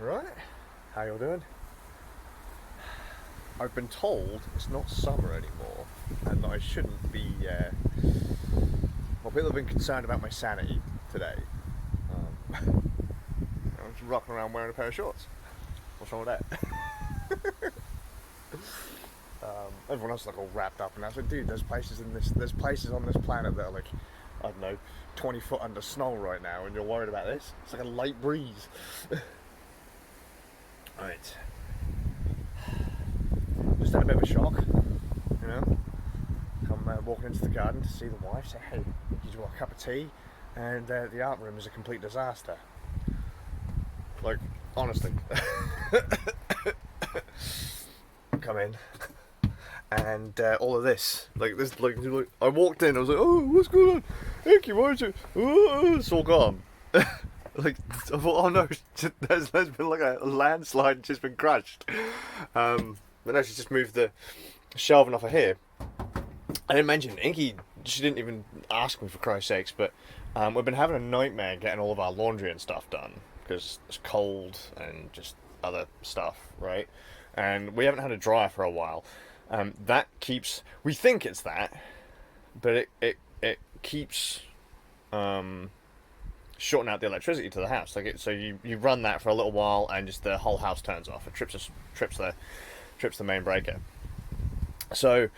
Right, how you all doing? I've been told it's not summer anymore, and that I shouldn't be. Well, people have been concerned about my sanity today. I'm just rocking around wearing a pair of shorts. What's wrong with that? Everyone else is like all wrapped up, and I was like, dude, there's places on this planet that are like, I don't know, 20 foot under snow right now, and you're worried about this? It's like a light breeze. Right, just had a bit of a shock, you know. Come walking into the garden to see the wife, say, hey, you want a cup of tea? And the art room is a complete disaster. Like, honestly. Come in. And all of this, I walked in, I was like, oh, what's going on? Thank you, why are you? Oh, it's all gone. Like, I thought, oh no, there's been like a landslide just been crushed. But no, she just moved the shelving off of here. I didn't mention Inky. She didn't even ask me for Christ's sakes, but we've been having a nightmare getting all of our laundry and stuff done because it's cold and just other stuff, right? And we haven't had a dryer for a while. That keeps. We think it's that, but it keeps shorting out the electricity to the house. So you run that for a little while and just the whole house turns off. It trips the main breaker. So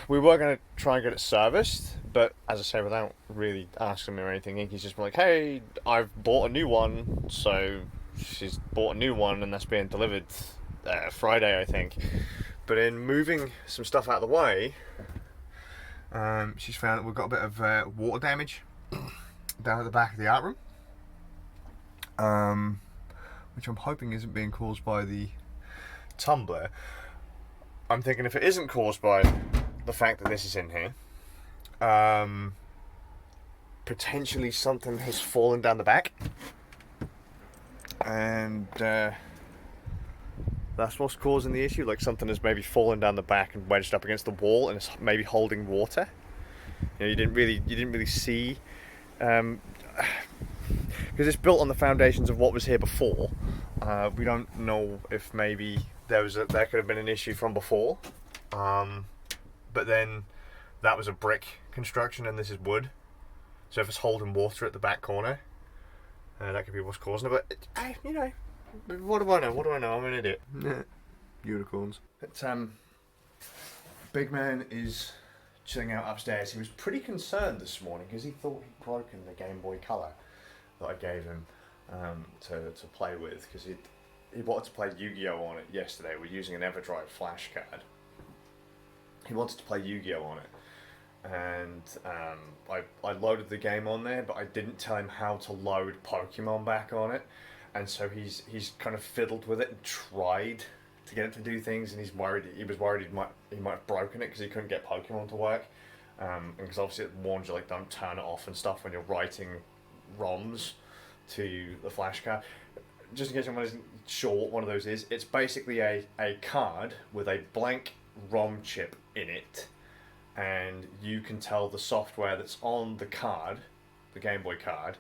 we were going to try and get it serviced, but as I say, without really asking me or anything, Inky's just been like, hey, I've bought a new one. So she's bought a new one, and that's being delivered Friday, I think. But in moving some stuff out of the way, she's found that we've got a bit of water damage down at the back of the art room, which I'm hoping isn't being caused by the tumbler. I'm thinking if it isn't caused by the fact that this is in here, potentially something has fallen down the back, and that's what's causing the issue. Like something has maybe fallen down the back and wedged up against the wall, and it's maybe holding water. You know, you didn't really see, because it's built on the foundations of what was here before. We don't know if maybe there could have been an issue from before, but then that was a brick construction and this is wood. So if it's holding water at the back corner, that could be what's causing it. But you know, what do I know? What do I know? I'm an idiot. Unicorns. But Big Man is chilling out upstairs. He was pretty concerned this morning because he thought he'd broken the Game Boy Color that I gave him to play with, because he wanted to play Yu-Gi-Oh on it yesterday. We're using an EverDrive flash card. He wanted to play Yu-Gi-Oh on it, and I loaded the game on there, but I didn't tell him how to load Pokemon back on it, and so he's kind of fiddled with it and tried to get it to do things, and he was worried he might have broken it because he couldn't get Pokemon to work, and because obviously it warns you like don't turn it off and stuff when you're writing ROMs to the flash card. Just in case anyone isn't sure what one of those is, it's basically a card with a blank ROM chip in it, and you can tell the software that's on the card, the Game Boy card,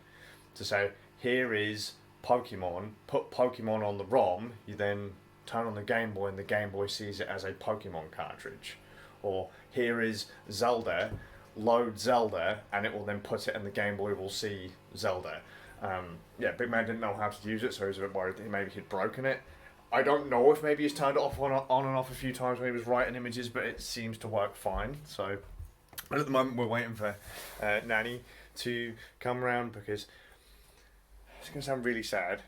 to say, here is Pokemon, put Pokemon on the ROM, you then turn on the Game Boy and the Game Boy sees it as a Pokemon cartridge. Or here is Zelda, load Zelda, and it will then put it and the Game Boy will see Zelda. Big Man didn't know how to use it, so he was a bit worried that maybe he'd broken it. I don't know if maybe he's turned it off on and off a few times when he was writing images, but it seems to work fine. So, but at the moment we're waiting for Nanny to come around, because it's going to sound really sad.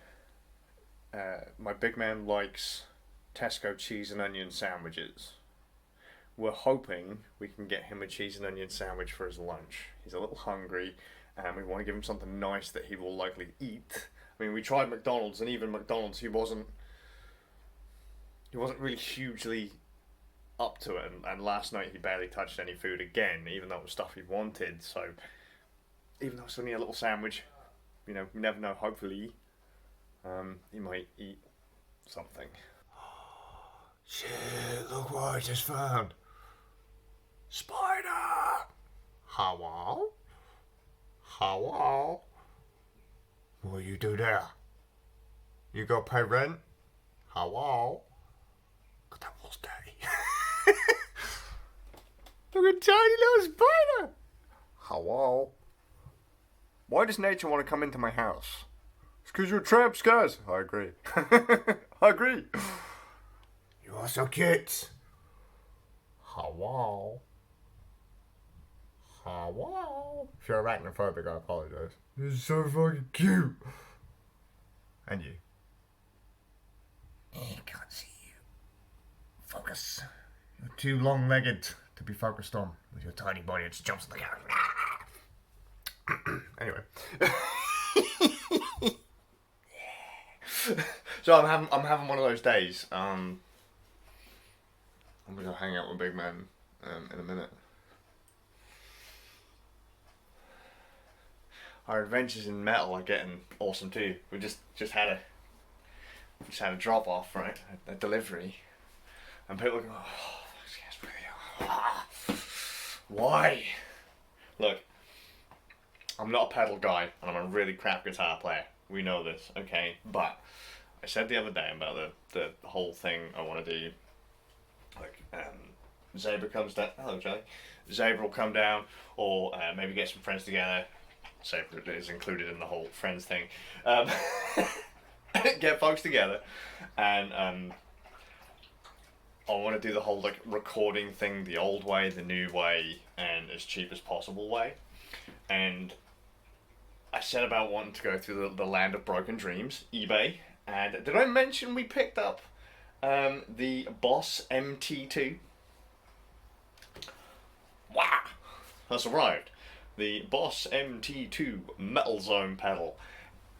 My big man likes Tesco cheese and onion sandwiches. We're hoping we can get him a cheese and onion sandwich for his lunch. He's a little hungry, and we want to give him something nice that he will likely eat. I mean, we tried McDonald's, and even McDonald's, he wasn't really hugely up to it. And last night he barely touched any food again, even though it was stuff he wanted. So, even though it's only a little sandwich, you know, we never know. Hopefully, he might eat something. Shit! Look what I just found. Spider. Hello. Hello. What you do there? You gotta pay rent? Hello? God, that was dirty. Look at tiny little spider! Hello? Why does nature want to come into my house? It's because you're tramps, guys. I agree. I agree. You are so cute. Hello? Hello? If you're arachnophobic, I apologise. You're so fucking cute. And you? I can't see you. Focus. You're too long-legged to be focused on. With your tiny body, it just jumps on the camera. Anyway. So I'm having one of those days. I'm gonna go hang out with Big Man in a minute. Our adventures in metal are getting awesome too. We just had a drop off, right? A delivery, and people go, "Oh, this guy's really why?" Look, I'm not a pedal guy, and I'm a really crap guitar player. We know this, okay? But I said the other day about the whole thing I want to do. Like, Zebra comes down. Hello, Jelly. Zebra will come down, or maybe get some friends together. Zebra is included in the whole friends thing. Get folks together, and I want to do the whole like recording thing the old way, the new way, and as cheap as possible way. And I said about wanting to go through the land of broken dreams, eBay. And did I mention we picked up the Boss MT2? Wow! That's arrived. The Boss MT2 Metal Zone pedal.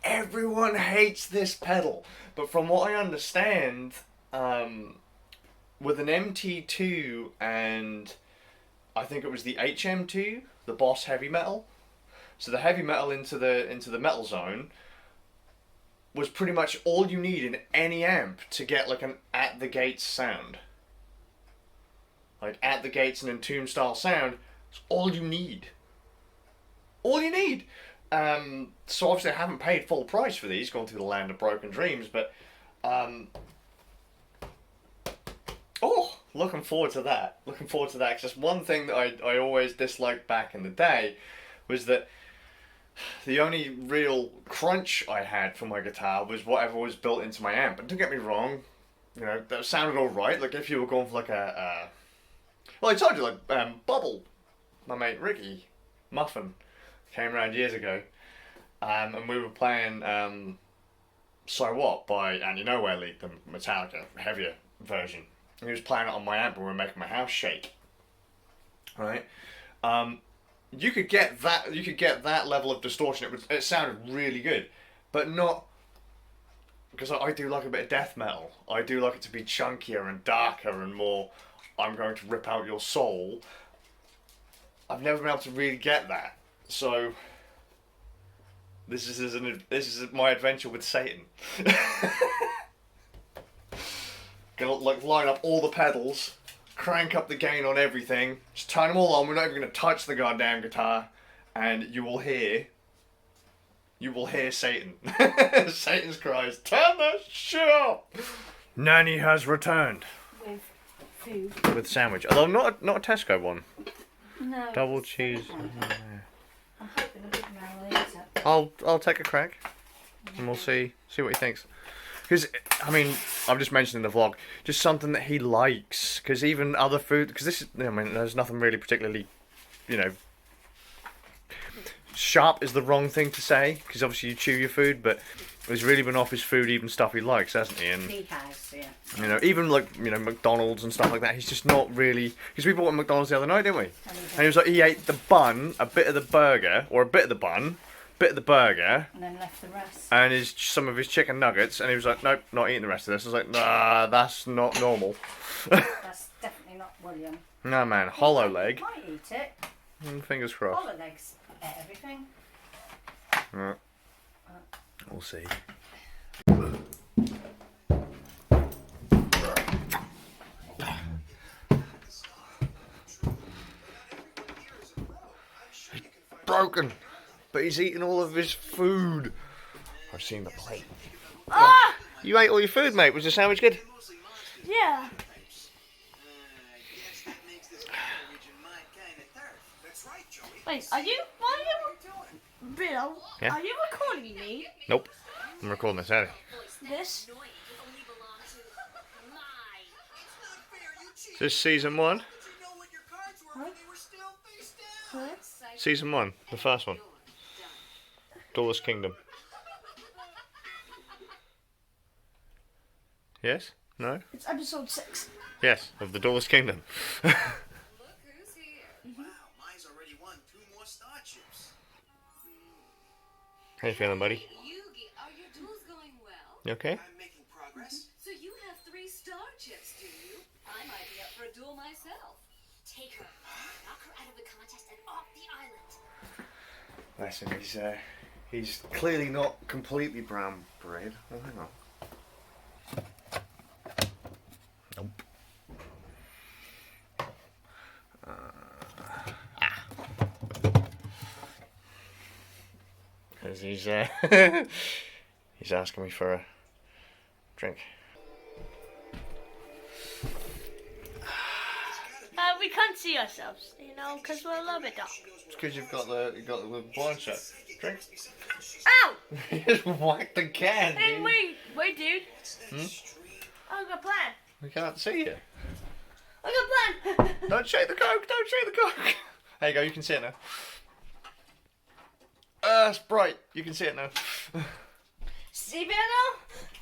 Everyone hates this pedal, but from what I understand, with an MT2 and I think it was the HM2, the Boss Heavy Metal. So the heavy metal into the Metal Zone was pretty much all you need in any amp to get like an at the gates sound. Like at the gates and Entomb style sound, it's all you need. All you need. So obviously I haven't paid full price for these, going through the land of broken dreams, but looking forward to that. Looking forward to that. 'Cause just one thing that I always disliked back in the day was that the only real crunch I had for my guitar was whatever was built into my amp. And don't get me wrong, you know, that sounded alright. Like if you were going for like well, I told you, like Bubble, my mate Ricky Muffin, came around years ago, and we were playing So What by And You Know Where League, the Metallica heavier version. And he was playing it on my amp and we were making my house shake. Right? You could get that level of distortion. It sounded really good, but not because I do like a bit of death metal. I do like it to be chunkier and darker and more. I'm going to rip out your soul. I've never been able to really get that. So this is my adventure with Satan. Gonna like line up all the pedals, crank up the gain on everything, just turn them all on. We're not even gonna touch the goddamn guitar, and you will hear Satan. Satan's cries, turn that shit up! Nanny has returned. With food. With sandwich. Although not a Tesco one. No. Double cheese. I'm hoping a big man will eat it. I'll take a crack, and we'll see what he thinks. Because, I mean, I've just mentioned in the vlog, just something that he likes. Because even other food, because this is, I mean, there's nothing really particularly, you know, sharp is the wrong thing to say. Because obviously you chew your food, but he's really been off his food, even stuff he likes, hasn't he? And, He has, yeah. you know, even like, you know, McDonald's and stuff like that, he's just not really, because we bought him McDonald's the other night, didn't we? And he was like, he ate the bun, a bit of the burger, or a bit of the bun, bit of the burger, And then left the rest. and some of his chicken nuggets, and he was like, nope, not eating the rest of this. I was like, nah, that's not normal. That's definitely not William. No, man, hollow leg. Might eat it. Fingers crossed. Hollow legs ate everything. Yeah. We'll see. He's broken, but he's eating all of his food. I've seen the plate. Ah! You ate all your food, mate. Was the sandwich good? Yeah. Wait, why are you, Bill, Yeah? are you recording me? Nope. I'm recording this, Eddie. This? Is this season 1? Huh? Season 1, the first one. Duelist Kingdom. Yes? No? It's episode 6. Yes, of the Duelist Kingdom. Look who's here. Wow, mine's already won 2 more starships. How you feeling, buddy? Yugi, are your duels going well? You okay? I'm making progress. So you have 3 star chips, do you? I might be up for a duel myself. Take her. Knock her out of the contest and off the island. Listen, he's clearly not completely brown bread. Oh, hang on. Nope. Because he's he's asking me for a drink. We can't see ourselves, you know, because we're a little bit dark. It's because you've got the blind shut. Drink. Ow! You just whacked the can, Hey, dude. wait, dude. I got a plan. We can't see you. I got a plan. Don't shake the coke. Don't shake the coke. There you go. You can see it now. It's bright. You can see it now. See, Bill?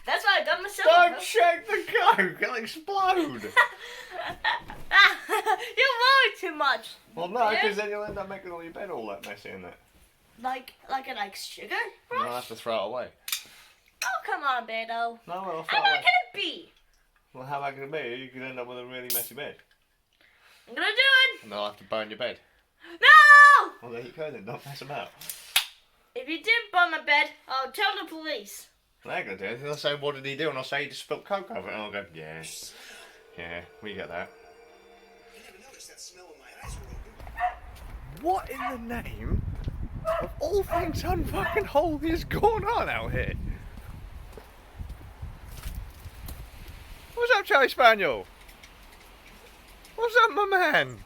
That's what I done myself. Don't shake the coke. It'll explode. You worry too much. Well, no, because then you'll end up making all your bed all that messy in there. Like sugar? And I'll have to throw it away. Oh, come on, Beto. No, I'll throw How it am I away. gonna be? Well, how am I going to be? You could end up with a really messy bed. I'm gonna do And I'll have to burn your bed. it. No! Well, there you go then. Don't mess about. If you did burn my bed, I'll tell the police. They're going to do it. They'll say, what did he do? And I'll say, he just spilled coke over it. And I'll go, yeah. Yeah, we get that. I never noticed that smell when my eyes were open. What in the name of all things unfucking holy is going on out here? What's up, Charlie Spaniel? What's up, my man?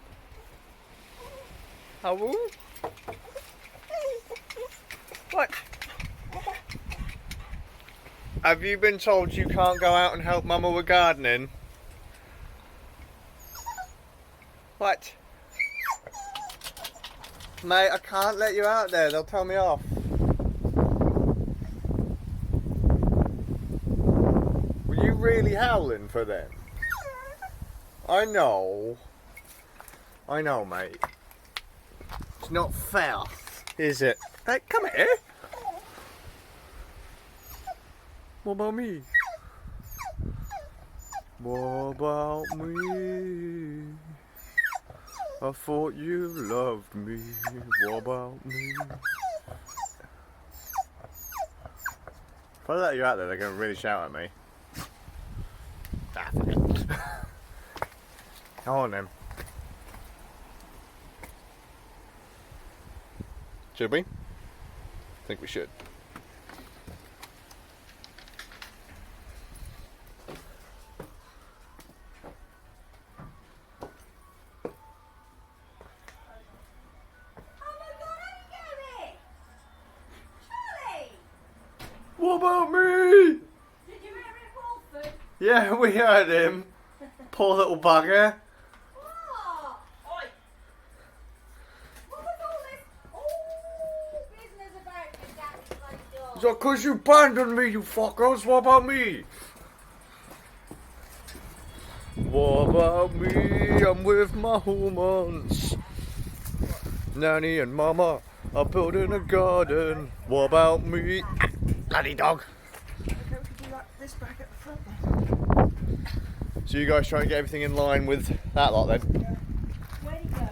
Hello? What? Have you been told you can't go out and help Mama with gardening? What? Mate, I can't let you out there, they'll tell me off. Were you really howling for them? I know, mate. It's not fair, is it? Hey, come here. What about me? What about me? I thought you loved me. What about me? If I let you out there, they're going to really shout at me. Ah, fuck it. Come on then. Should we? I think we should. What about me? Did you hear Rick Walford? Yeah, we heard him. Poor little bugger. Oh! Oi! What was all this? Oh, business about the dad's bloody dog. Is that 'cause you abandoned me, you fuckers? What about me? What about me? I'm with my humans. Nanny and Mama are building a garden. What about me? Ah, bloody dog. Okay, we can do that, this back at the front then. So you guys try and get everything in line with that lot then? Where'd he go?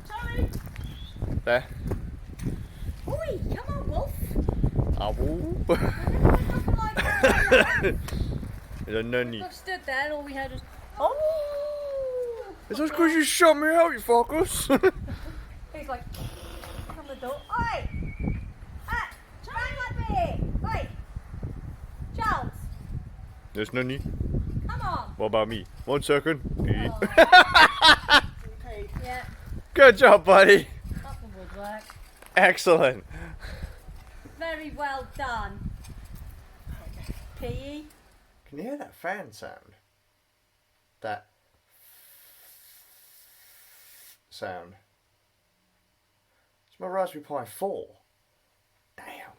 Sorry! There. Oi, come on, Wolf! Ow. There's a nanny. I stood there and all we heard was, oh! Is that 'cause you shut me out, you fuckers? He's like, from the door. Oi! Ah! Try at me! Oi! Charles! Yes, Nunny. Come on. What about me? 1 second. Yeah, Good job, buddy. that one would work. Excellent. Very well done. PE. Can you hear that fan sound? That sound. It's my Raspberry Pi 4. Damn.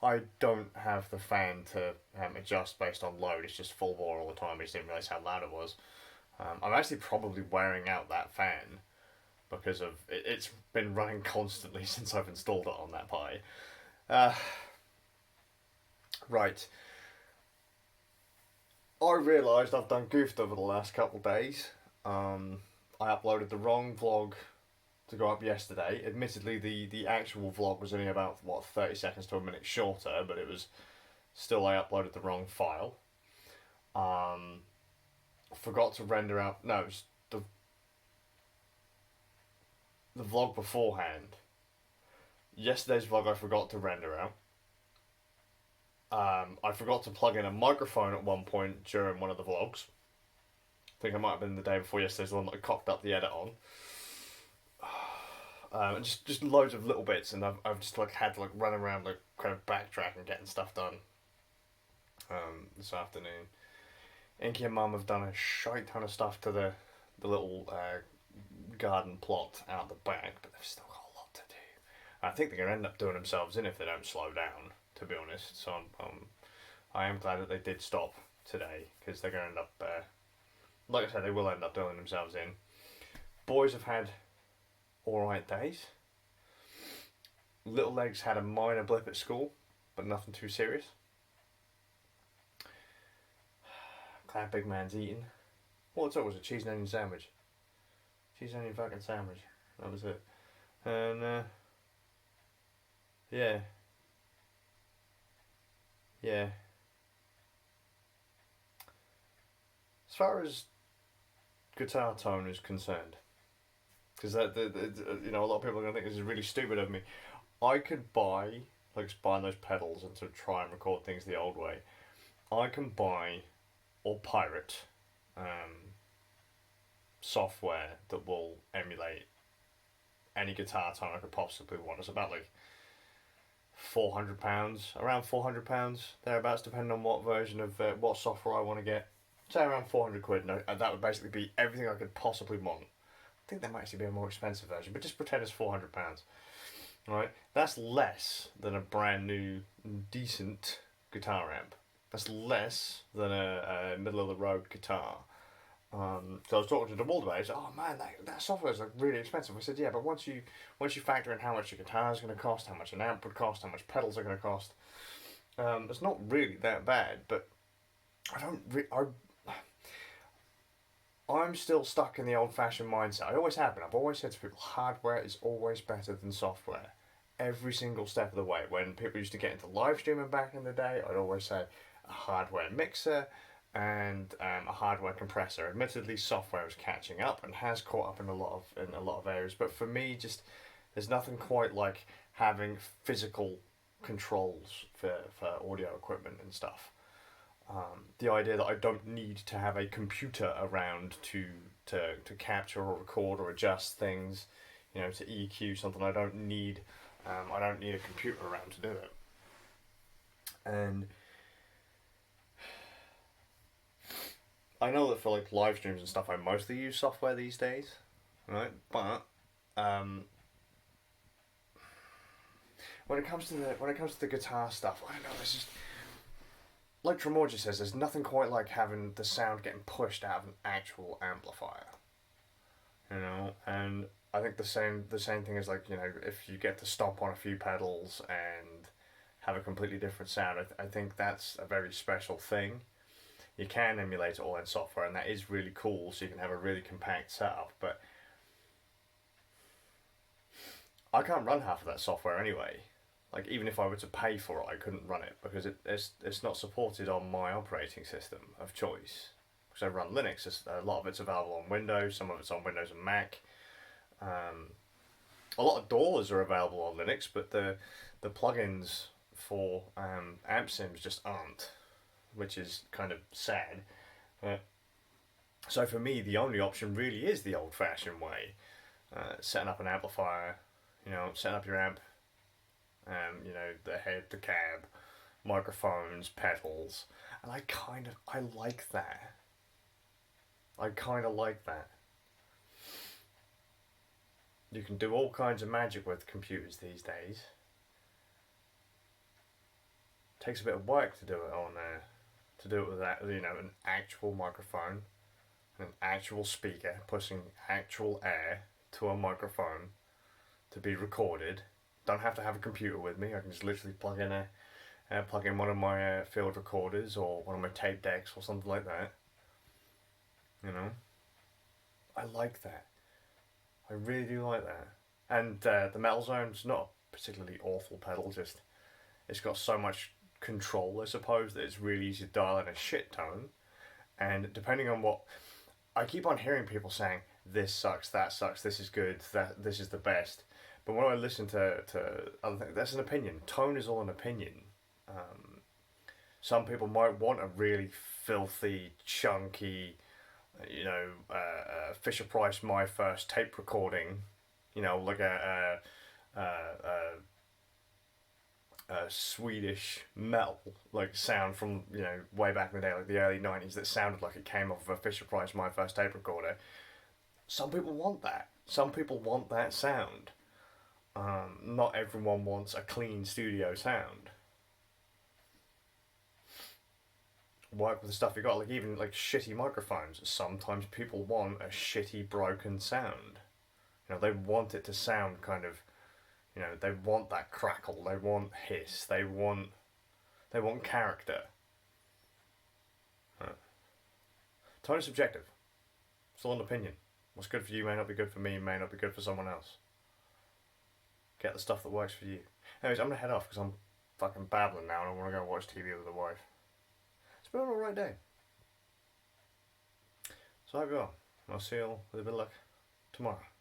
I don't have the fan to adjust based on load. It's just full bore all the time. I just didn't realise how loud it was. I'm actually probably wearing out that fan because of it's been running constantly since I've installed it on that Pi. Right. I realised I've done goofed over the last couple of days. I uploaded the wrong vlog to go up yesterday. Admittedly, the actual vlog was only about, 30 seconds to a minute shorter, but it was still, I uploaded the wrong file. Forgot to render out, no, it was the vlog beforehand. Yesterday's vlog I forgot to render out. I forgot to plug in a microphone at one point during one of the vlogs. I think it might have been the day before yesterday's the one that I cocked up the edit on. And just loads of little bits, and I've just had to run around kind of backtrack and getting stuff done. This afternoon, Inky and Mum have done a shite ton of stuff to the little garden plot out the back, but they've still got a lot to do. I think they're gonna end up doing themselves in if they don't slow down, to be honest. So I am glad that they did stop today, because they're gonna end up, like I said, they will end up doing themselves in. Boys have had alright days. Little Legs had a minor blip at school, but nothing too serious. Glad Big Man's eating. What's up was a cheese and onion sandwich. Cheese and onion fucking sandwich. That was it. And yeah. Yeah. As far as guitar tone is concerned, because a lot of people are gonna think this is really stupid of me. I could buy, just buying those pedals and sort of try and record things the old way. I can buy or pirate software that will emulate any guitar tone I could possibly want. It's about £400, around £400 thereabouts, depending on what version of what software I want to get. Say around 400 quid, and that would basically be everything I could possibly want. I think there might actually be a more expensive version, but just pretend it's £400. Right, that's less than a brand new, decent guitar amp. That's less than a middle of the road guitar. So I was talking to DeWalt about it. He said, "Oh man, that software is really expensive." I said, "Yeah, but once you factor in how much your guitar is going to cost, how much an amp would cost, how much pedals are going to cost, it's not really that bad." But I'm still stuck in the old-fashioned mindset. I always have been. I've always said to people, hardware is always better than software. Every single step of the way. When people used to get into live streaming back in the day, I'd always say a hardware mixer and a hardware compressor. Admittedly, software is catching up and has caught up in a lot of areas. But for me, just there's nothing quite like having physical controls for audio equipment and stuff. The idea that I don't need to have a computer around to capture or record or adjust things, to EQ something. I don't need a computer around to do it. And I know that for live streams and stuff, I mostly use software these days, right? But when it comes to the guitar stuff, I don't know. There's just, like Tremorgy says, there's nothing quite like having the sound getting pushed out of an actual amplifier. And I think the same thing is if you get to stomp on a few pedals and have a completely different sound, I think that's a very special thing. You can emulate it all in software, and that is really cool, so you can have a really compact setup, but I can't run half of that software anyway. Even if I were to pay for it, I couldn't run it because it's not supported on my operating system of choice. Because I run Linux, a lot of it's available on Windows, some of it's on Windows and Mac. A lot of doors are available on Linux, but the plugins for amp sims just aren't. which is kind of sad. So for me, the only option really is the old-fashioned way, setting up an amplifier, setting up your amp, the head, the cab, microphones, pedals, and I like that. I kind of like that. You can do all kinds of magic with computers these days. Takes a bit of work to do it on there, to do it with that, an actual microphone, an actual speaker, pushing actual air to a microphone to be recorded. Don't have to have a computer with me. I can just literally plug in one of my field recorders or one of my tape decks or something like that. I like that. I really do like that. And the Metal Zone's not a particularly awful pedal. Just it's got so much control, I suppose, that it's really easy to dial in a shit tone. And depending on what I keep on hearing people saying, this sucks, that sucks, this is good, that this is the best. But when I listen to other things, that's an opinion. Tone is all an opinion. Some people might want a really filthy, chunky, Fisher Price My First tape recording, like a Swedish metal like sound from way back in the day, like the early 90s, that sounded like it came off of a Fisher Price My First tape recorder. Some people want that. Some people want that sound. Not everyone wants a clean studio sound. Work with the stuff you got, like even like shitty microphones. Sometimes people want a shitty broken sound. They want it to sound kind of, they want that crackle, they want hiss, they want character. Totally subjective. It's all an opinion. What's good for you may not be good for me, may not be good for someone else. Get the stuff that works for you. Anyways, I'm gonna head off because I'm fucking babbling now and I want to go watch TV with the wife. It's been an alright day. So I hope you are. I'll see you all with a bit of luck tomorrow.